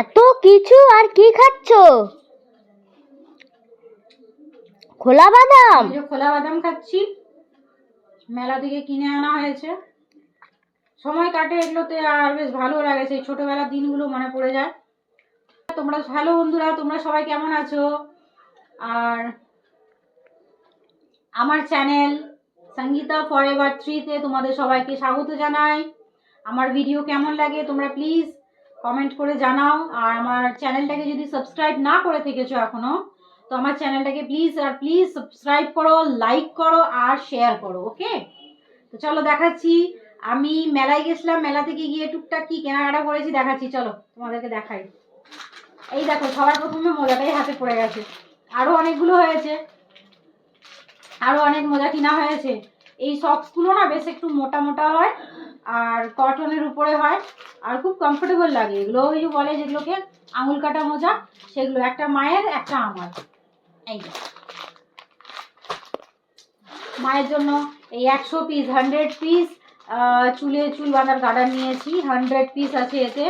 এত কিছু আর কি খাচ্ছো? খোলা বাদাম। খোলা বাদাম খাচ্ছি, মেলা থেকে কিনে আনা হয়েছে। সময় কাটে এগুলোতে আর বেশ ভালো লাগে, সেই ছোটবেলার দিনগুলো মনে পড়ে যায়। তোমরা হ্যালো বন্ধুরা, তোমরা সবাই কেমন আছো? আর আমার চ্যানেল সঙ্গীতা ফরএভার 3-তে তোমাদের সবাইকে স্বাগত জানাই। আমার ভিডিও কেমন লাগে তোমরা প্লিজ কমেন্ট করে জানাও। আর আমার চ্যানেলটাকে যদি সাবস্ক্রাইব না করে থেকেছো এখনো, তো আমার চ্যানেলটাকে প্লিজ সাবস্ক্রাইব করো, লাইক করো আর শেয়ার করো। ওকে, তো চলো দেখাচ্ছি। আমি মেলায় গেছিলাম, মেলা থেকে গিয়ে টুকটাক কি কেনাকাটা করেছি দেখাচ্ছি, চলো তোমাদেরকে দেখাই। এই দেখো, সবার প্রথমে মোজাটাই হাতে পড়ে গেছে। আরো অনেকগুলো হয়েছে, আরো অনেক মোজা কিনা হয়েছে। এই সক্সগুলো না বেশ একটু মোটা মোটা হয় আর কটনের উপরে হয় আর খুব কমফোর্টেবল লাগে। এগুলো ওই যে বলে যেগুলোকে আঙুল কাটা মোজা, সেগুলো একটা মায়ের একটা আমার। এই মায়ের জন্য এই 100 পিস 100 পিস চুল বাঁধার গার্ডার নিয়েছি। 100 পিস আছে এতে,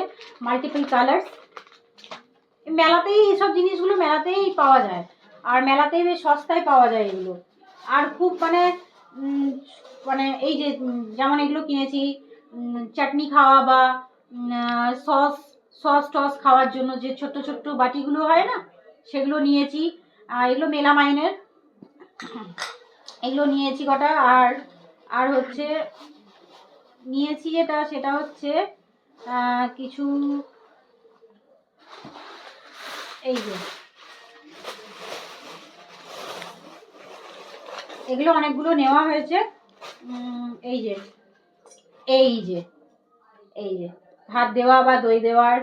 মাল্টিপল কালার্স। মেলাতেই এইসব জিনিসগুলো মেলাতেই পাওয়া যায়, আর মেলাতেই বেশ সস্তায় পাওয়া যায় এগুলো। আর খুব মানে এই যে যেমন এগুলো কিনেছি চাটনি খাওয়া বা সস টস খাওয়ার জন্য যে ছোট্ট ছোট্ট বাটিগুলো হয় না, সেগুলো নিয়েছি। এগুলো মেলামাইনের, এগুলো নিয়েছি কটা। আর হচ্ছে নিয়েছি সেটা হচ্ছে কিছু, এই যে এগুলো অনেকগুলো নেওয়া হয়েছে। এই যে এই যে এই যে ভাত দেওয়া বা দই দেওয়ার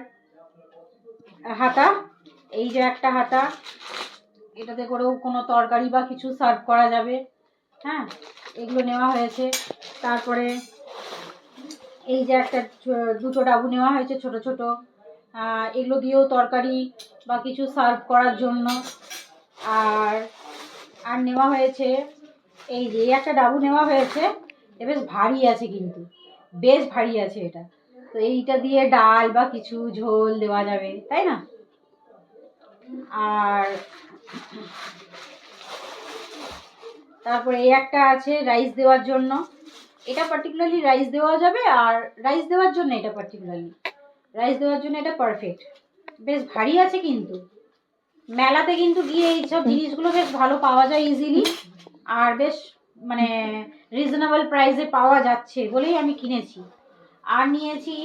হাতা, এই যে একটা হাতা, এটাতে করেও কোনো তরকারি বা কিছু সার্ভ করা যাবে। হ্যাঁ, এগুলো নেওয়া হয়েছে। তারপরে এই যে একটা দুটো ডাবু নেওয়া হয়েছে ছোট ছোট, এগুলো দিয়েও তরকারি বা কিছু সার্ভ করার জন্য। আর আর নেওয়া হয়েছে এই যে একটা ডাবু নেওয়া হয়েছে, বেশ ভারী আছে, কিন্তু বেশ ভারী আছে এটা। তো এইটা দিয়ে ডাল বা কিছু ঝোল দেওয়া যাবে, তাই না? আর তারপরে এই একটা আছে রাইস দেওয়ার জন্য। এটা পার্টিকুলারলি রাইস দেওয়া যাবে, আর রাইস দেওয়ার জন্য এটা এটা পারফেক্ট। বেশ ভারী আছে, কিন্তু মেলাতে কিন্তু গিয়ে এইসব জিনিসগুলো বেশ ভালো পাওয়া যায় ইজিলি, আর বেশ মানে রিজনেবল প্রাইসে পাওয়া যাচ্ছে বলেই আমি কিনেছি। আর নিয়েছি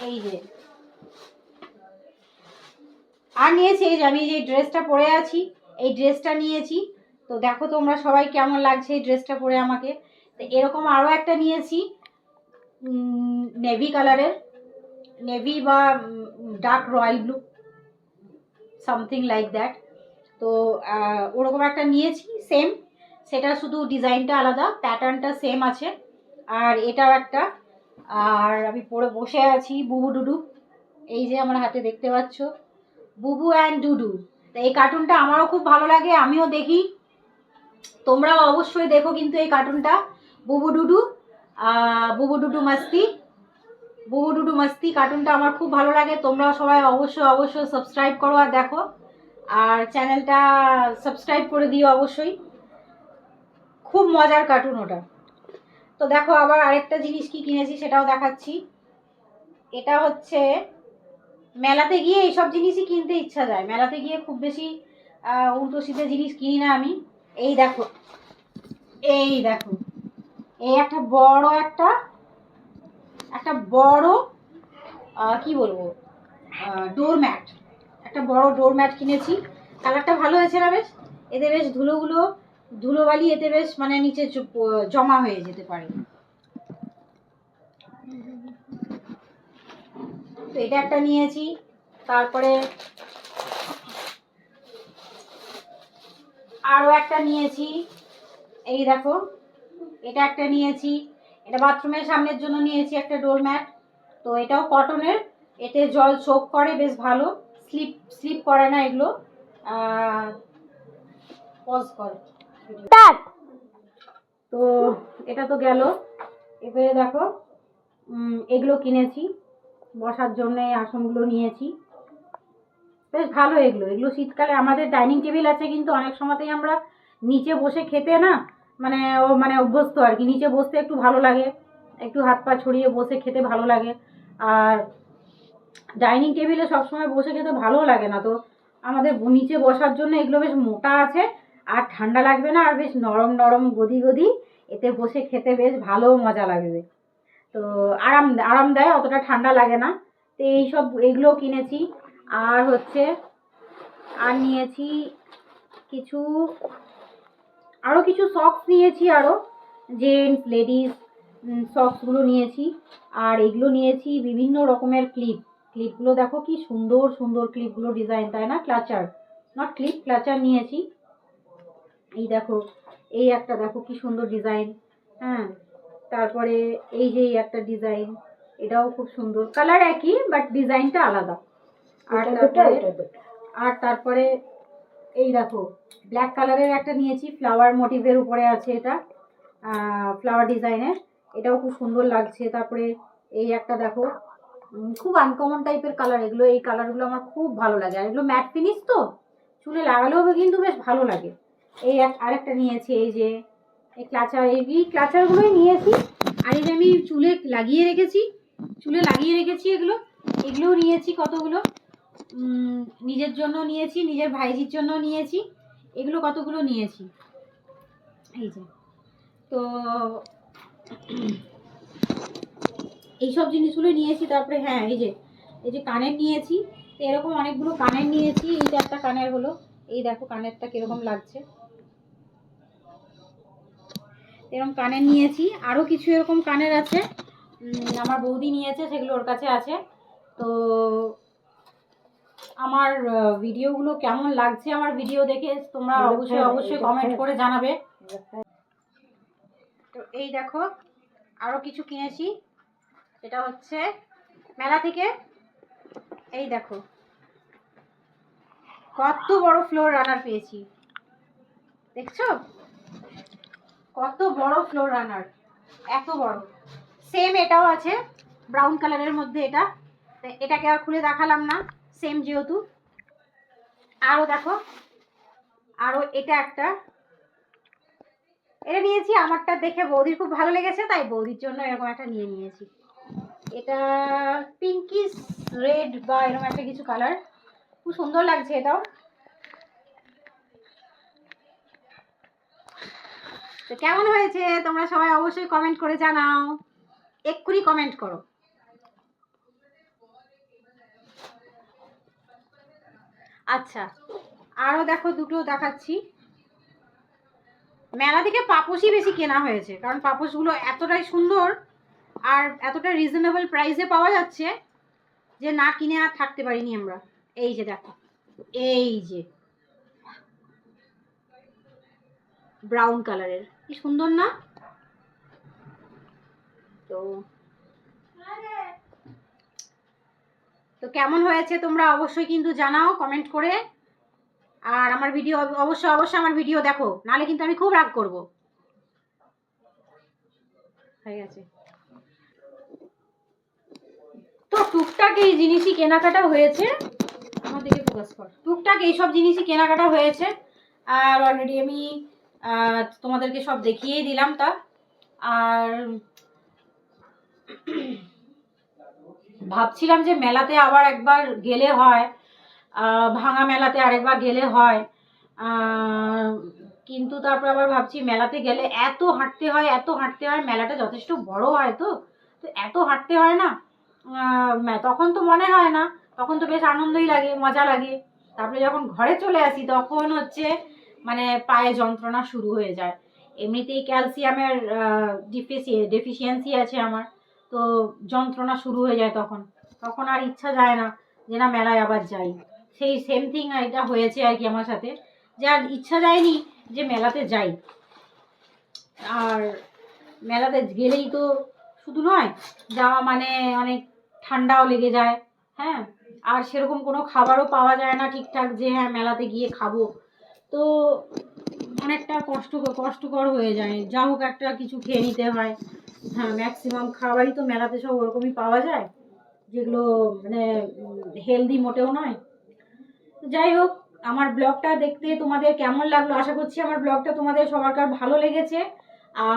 এই যে আমি যে ড্রেসটা পরে আছি, এই ড্রেসটা নিয়েছি। তো দেখো তোমরা সবাই কেমন লাগছে এই ড্রেসটা পরে আমাকে। তো এরকম আরও একটা নিয়েছি নেভি কালারের, নেভি বা dark royal blue, something like that. তো ওরকম একটা নিয়েছি সেম, সেটা শুধু ডিজাইনটা আলাদা, প্যাটার্নটা সেম আছে। আর এটাও একটা। আর আমি পরে বসে আছি বুবু ডুডু, এই যে আমার হাতে দেখতে পাচ্ছ, বুবু অ্যান্ড ডুডু। তো এই কার্টুনটা আমারও খুব ভালো লাগে, আমিও দেখি, তোমরাও অবশ্যই দেখো কিন্তু এই কার্টুনটা, বুবু ডুডু মাস্তি কার্টুনটা আমার খুব ভালো লাগে। তোমরা সবাই অবশ্যই সাবস্ক্রাইব করো আর দেখো, আর চ্যানেলটা সাবস্ক্রাইব করে দিও অবশ্যই। খুব মজার কার্টুন ওটা। তো দেখো আবার আরেকটা জিনিস কি কিনেছি সেটাও দেখাচ্ছি। এটা হচ্ছে মেলাতে গিয়ে এইসব জিনিসই কিনতে ইচ্ছা যায়, মেলাতে গিয়ে খুব বেশি উল্টো সিধে জিনিস কিনি না আমি। এই দেখো এই একটা বড় কি বলবো ডোরম্যাট, একটা বড় ডোরম্যাট কিনেছি। কালারটা ভালো হয়েছে না? বেশ, এতে বেশ ধুলোবালি এতে বেশ মানে নিচে জমা হয়ে যেতে পারে। তো এটা একটা নিয়েছি। তারপরে আরও একটা নিয়েছি, এই দেখো এটা একটা নিয়েছি। এটা বাথরুমের সামনের জন্য নিয়েছি একটা ডোরম্যাট। তো এটাও কটনের, এতে জল সোক করে বেশ ভালো, স্লিপ করে না এগুলো। পজ করে। তো এটা তো গেল, এবারে দেখো এগুলো কিনেছি, বসার জন্য এই আসনগুলো নিয়েছি। বেশ ভালো এগুলো শীতকালে আমাদের ডাইনিং টেবিল আছে, কিন্তু অনেক সময়তেই আমরা নিচে বসে খেতে না মানে অভ্যস্ত আর কি। নিচে বসতে একটু ভালো লাগে, একটু হাত পা ছড়িয়ে বসে খেতে ভালো লাগে। আর ডাইনিং টেবিলে সবসময় বসে খেতে ভালো লাগে না। তো আমাদের নিচে বসার জন্য এগুলো বেশ মোটা আছে, আর ঠান্ডা লাগবে না, আর বেশ নরম নরম গদি গদি, এতে বসে খেতে বেশ ভালো মজা লাগবে। তো আরাম দেয়, অতটা ঠান্ডা লাগে না। তো এগুলো কিনেছি। আর হচ্ছে আর নিয়েছি কিছু, আরও কিছু সক্স নিয়েছি, আরও জেন্টস লেডিস সক্সগুলো নিয়েছি। আর এগুলো নিয়েছি বিভিন্ন রকমের ক্লিপগুলো দেখো কি সুন্দর সুন্দর ক্লিপগুলো ডিজাইন, তাই না? ক্লাচার, নট ক্লিপ, ক্লাচার নিয়েছি। এই দেখো, এই একটা দেখো কি সুন্দর ডিজাইন। হ্যাঁ, তারপরে এই যে একটা ডিজাইন, এটাও খুব সুন্দর, কালার একই বাট ডিজাইনটা আলাদা। আর তারপরে এই দেখো ব্ল্যাক কালারের একটা নিয়েছি, ফ্লাওয়ার মোটিভের উপরে আছে, এটা ফ্লাওয়ার ডিজাইনের, এটাও খুব সুন্দর লাগছে। তারপরে এই একটা দেখো, খুব আনকমন টাইপের কালার এগুলো, এই কালারগুলো আমার খুব ভালো লাগে। আর এগুলো ম্যাট ফিনিশ তো, চুলে লাগালেও কিন্তু বেশ ভালো লাগে। এই আরেকটা নিয়েছি, এই যে এই ক্লাচার, এই ক্লাচারগুলোই নিয়েছি। আর এই যে আমি চুলে লাগিয়ে রেখেছি এগুলোও নিয়েছি কতগুলো। নিজের জন্য নিয়েছি, নিজের ভাইজির জন্য নিয়েছি, এগুলো কতগুলো নিয়েছি, এই যে। তো এইসব জিনিসগুলো নিয়েছি। তারপরে হ্যাঁ, এই যে কানের নিয়েছি, তো এরকম অনেকগুলো কানের নিয়েছি। এই যে একটা কানের হলো, এই দেখো কানেরটা কিরকম লাগছে, এরকম কানের নিয়েছি। আরও কিছু এরকম কানের আছে, আমার বৌদি নিয়েছে, সেগুলো ওর কাছে আছে। তো আমার ভিডিওগুলো কেমন লাগছে, আমার ভিডিও দেখে তোমরা অবশ্যই কমেন্ট করে জানাবে। তো এই দেখো আরও কিছু কিনেছি, এটা হচ্ছে মেলা থেকে। এই দেখো কত বড় ফ্লোর রানার পেয়েছি, দেখছো কত বড় ফ্লোর রানার, এত বড়। সেম এটাও আছে ব্রাউন কালারের মধ্যে, এটাকে আর খুলে দেখালাম না, সেম যেহেতু। আরও দেখো, আরও এটা নিয়েছি, আমারটা দেখে বৌদির খুব ভালো লেগেছে, তাই বৌদির জন্য এরকম একটা নিয়েছি। এটা পিঙ্কিশ রেড বা এরকম একটা কিছু কালার, খুব সুন্দর লাগছে এটাও। তো কেমন হয়েছে তোমরা সবাই অবশ্যই কমেন্ট করে জানাও, এক্ষুনি কমেন্ট করো। আচ্ছা, আরও দেখো দুটো দেখাচ্ছি। মেলা থেকে পাপোশই বেশি কেনা হয়েছে, কারণ পাপোশগুলো এতটাই সুন্দর আর এতটা রিজনেবল প্রাইসে পাওয়া যাচ্ছে যে না কিনে আর থাকতে পারিনি আমরা। এই যে দেখো, এই যে ব্রাউন কালারের, কি সুন্দর না? তো কেমন হয়েছে তোমরা অবশ্যই কিন্তু জানাও কমেন্ট করে। আর আমার ভিডিও অবশ্যই আমার ভিডিও দেখো, নাহলে কিন্তু আমি খুব রাগ করব। হয়ে গেছে। তো টুকটাক এই জিনিসই কেনাকাটা হয়েছে, আমার দিকে ফোকাস কর। টুকটাক এইসব জিনিসই কেনাকাটা হয়েছে, আর অলরেডি আমি তোমাদেরকে সব দেখিয়েই দিলাম। তা আর ভাবছিলাম যে মেলাতে আবার একবার গেলে হয়, ভাঙা মেলাতে আরেকবার গেলে হয়, কিন্তু তারপর আবার ভাবছি মেলাতে গেলে এত হাঁটতে হয়, মেলাটা যথেষ্ট বড় হয়, তো এত হাঁটতে হয় না, তখন তো মনে হয় না, তখন তো বেশ আনন্দই লাগে, মজা লাগে। তারপরে যখন ঘরে চলে আসি তখন হচ্ছে মানে পায়ে যন্ত্রণা শুরু হয়ে যায়। এমনিতেই ক্যালসিয়ামের ডেফিসিয়েন্সি আছে আমার, তো যন্ত্রণা শুরু হয়ে যায়, তখন আর ইচ্ছা যায় না যে না মেলায় আবার যাই। সেই সেম থিং এটা হয়েছে আর কি আমার সাথে, যে আর ইচ্ছা যায়নি যে মেলাতে যাই। আর মেলাতে গেলেই তো শুধু নয় যাওয়া মানে অনেক ঠান্ডাও লেগে যায়, হ্যাঁ, আর সেরকম কোনো খাবারও পাওয়া যায় না ঠিকঠাক যে হ্যাঁ মেলাতে গিয়ে খাবো, তো অনেকটা কষ্টকর হয়ে যায়। যা হোক একটা কিছু খেয়ে নিতে হয়। হ্যাঁ, ম্যাক্সিমাম খাবারই তো মেলাতে সব ওরকমই পাওয়া যায়, যেগুলো মানে হেলদি মোটেও নয়। যাই হোক, আমার ব্লগটা দেখতে তোমাদের কেমন লাগলো, আশা করছি আমার ব্লগটা তোমাদের সবারকার ভালো লেগেছে।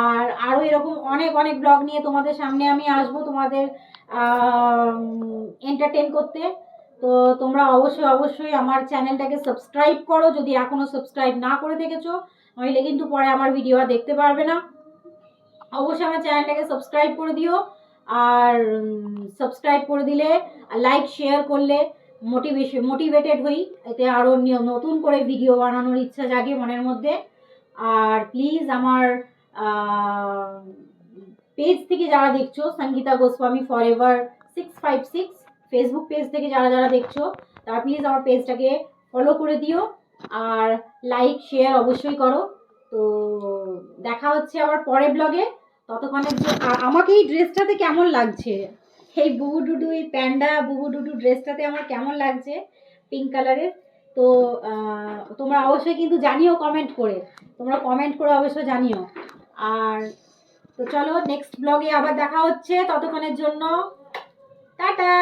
আর আরও এরকম অনেক অনেক ব্লগ নিয়ে তোমাদের সামনে আমি আসবো, তোমাদের এন্টারটেন করতে। তো তোমরা অবশ্যই অবশ্যই আমার চ্যানেলটাকে সাবস্ক্রাইব করো যদি এখনও সাবস্ক্রাইব না করে থেকেছো, নইলে কিন্তু পরে আমার ভিডিও আর দেখতে পারবে না। অবশ্যই আমার চ্যানেলটাকে সাবস্ক্রাইব করে দিও। আর সাবস্ক্রাইব করে দিলে, লাইক শেয়ার করলে মোটিভেটেড হই, এতে আরও নতুন করে ভিডিও বানানোর ইচ্ছা জাগে মনের মধ্যে। আর প্লিজ আমার পেজ থেকে যারা দেখছো, Sangita Goswami forever 656 Facebook page থেকে যারা যারা দেখছো, তারা প্লিজ আমার পেজটাকে ফলো করে দিও আর লাইক শেয়ার অবশ্যই করো। তো দেখা হচ্ছে আবার পরের ব্লগে। ততক্ষণের জন্য আমাকে এই ড্রেসটাতে কেমন লাগছে, এই বুবু ডুডু, এই প্যান্ডা বুবু ডুডু ড্রেসটাতে আমার কেমন লাগছে পিঙ্ক কালারের। তো তোমরা অবশ্যই কিন্তু জানিও কমেন্ট করে, অবশ্যই জানিও। আর তো চলো, নেক্সট ব্লগে আবার দেখা হচ্ছে, ততক্ষণের জন্য টাটা।